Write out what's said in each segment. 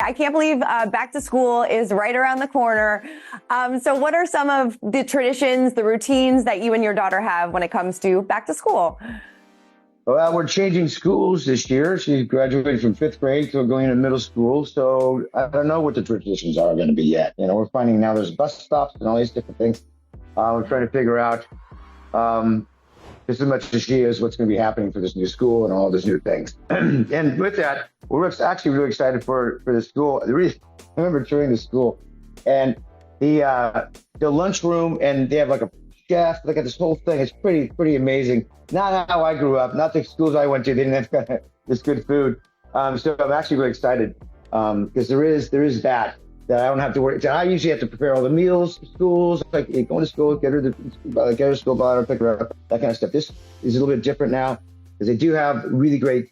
I can't believe back to school is right around the corner. So what are some of the traditions, the routines that you and your daughter have when it comes to back to school? Well, we're changing schools this year. She's graduating from fifth grade, so going into middle school. So I don't know what the traditions are going to be yet. We're finding now there's bus stops and all these different things. We're trying to figure out just as much as she is what's going to be happening for this new school and all these new things. And with that, we're actually really excited for the school. I remember touring the school and the lunchroom, and they have like a chef. Look at this whole thing. It's pretty amazing. Not how I grew up. Not the schools I went to. They didn't have this good food. So I'm actually really excited because there is that I don't have to worry. I usually have to prepare all the meals for schools, like going to school, get her school bottle, pick her up, that kind of stuff. This is a little bit different now because they do have really great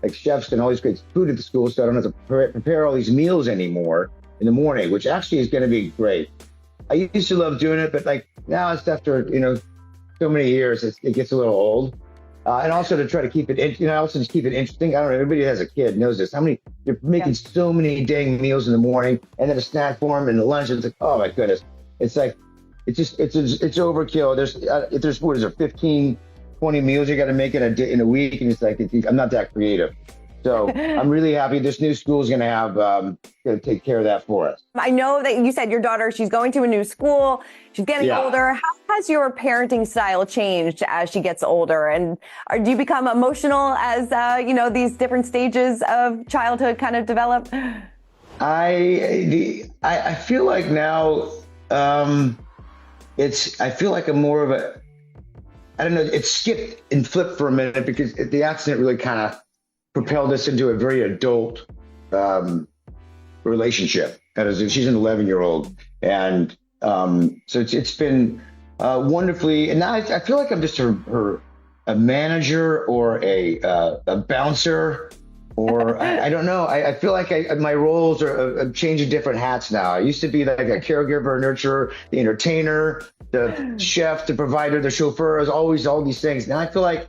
like chefs and all these great food at the school, so I don't have to prepare all these meals anymore in the morning, which actually is going to be great. I used to love doing it, but like now it's after so many years, it gets a little old. And also to try to keep it, also just keep it interesting. I don't know, everybody who has a kid knows this. How many, you're making so many dang meals in the morning and then a snack for them and the lunch. It's like, oh my goodness. It's like, it's overkill. There's what is there, 15, 20 meals you got to make in a week. And it's like, I'm not that creative. So I'm really happy this new school is going to have going to take care of that for us. I know that you said your daughter, she's going to a new school. She's getting older. How has your parenting style changed as she gets older? And do you become emotional as, these different stages of childhood kind of develop? I feel like now I feel like I'm more of I don't know, it skipped and flipped for a minute because the accident really kind of propelled us into a very adult relationship. She's an 11-year-old. And so it's been wonderfully, and now I feel like I'm just a manager or a bouncer, or I don't know. I feel like my roles are changing different hats now. I used to be like a caregiver, nurturer, the entertainer, the chef, the provider, the chauffeur, always all these things. Now I feel like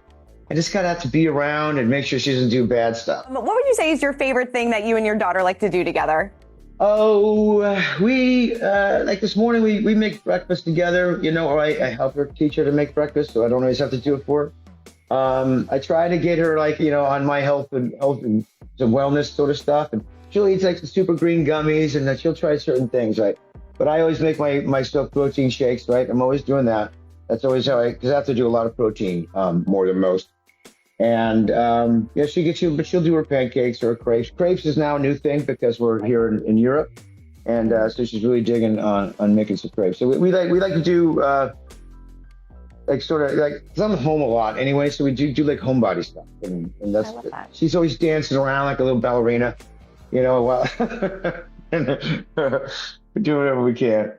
I just kind of have to be around and make sure she doesn't do bad stuff. What would you say is your favorite thing that you and your daughter like to do together? Oh, we like this morning we make breakfast together, or I help her teach her to make breakfast, so I don't always have to do it for her. I try to get her on my health and some wellness sort of stuff, and she'll eat like the super green gummies, and then she'll try certain things, right? But I always make myself protein shakes, right? I'm always doing that. That's always how because I have to do a lot of protein more than most. And she gets you, but she'll do her pancakes or her crepes. Crepes is now a new thing because we're here in Europe, and so she's really digging on making some crepes. So we like to do cause I'm home a lot anyway, so we do like homebody stuff, and that's she's always dancing around like a little ballerina, while we do whatever we can.